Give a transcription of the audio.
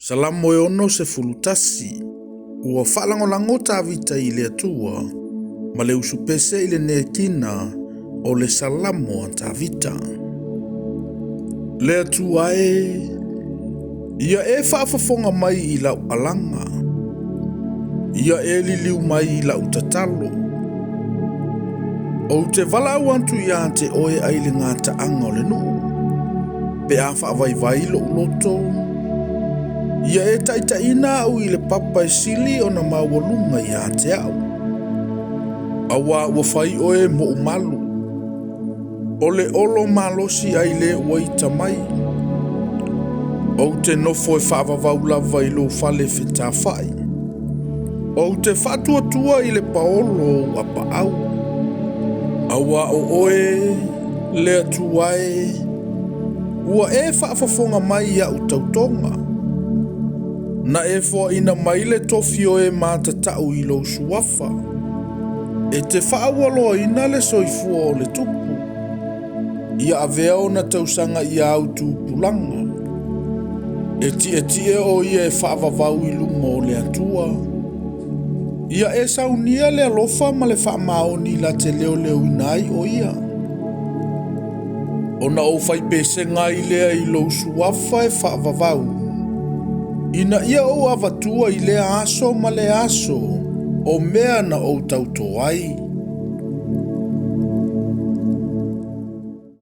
Salamo e ono se fulutasi, ua whaalangolango tāwita i le atua, ma le usupese i le netina o le salamo a tāwita. Le atua ia e whaafafonga mai i lau alanga, ia e liliu mai i lau tatalo. O te walau antu ia te oe aile ngā taanga o le nu, pe a whaavaivai lo uloto, ia e taitaina au i le papa e sili o na mawalunga i a te au. Awa ua whai oe mo umalu. O le olo malosi ai le waita mai. O te nofo e whaavavau lava i lo fale whita whai. O te whatua tua i le paolo a pa au. Awa o oe le atuae. Ua e whaafafonga mai a utautonga. Na e fo ina maile tofio e mātatau i lo suafa. E te whaawalo ina le soifua o le tupu. Ia avea o na tausanga i au tūpulanga. E tie o ia e whaavavau i lungo o le atua. Ia e saunia le alofa ma le whaamaoni la te leo inai o ia. O na o whaipese ngai lea i lo suafa e whaavavau. Ina ia o avatua i le aso ma le aso, o mea na o tauto ai.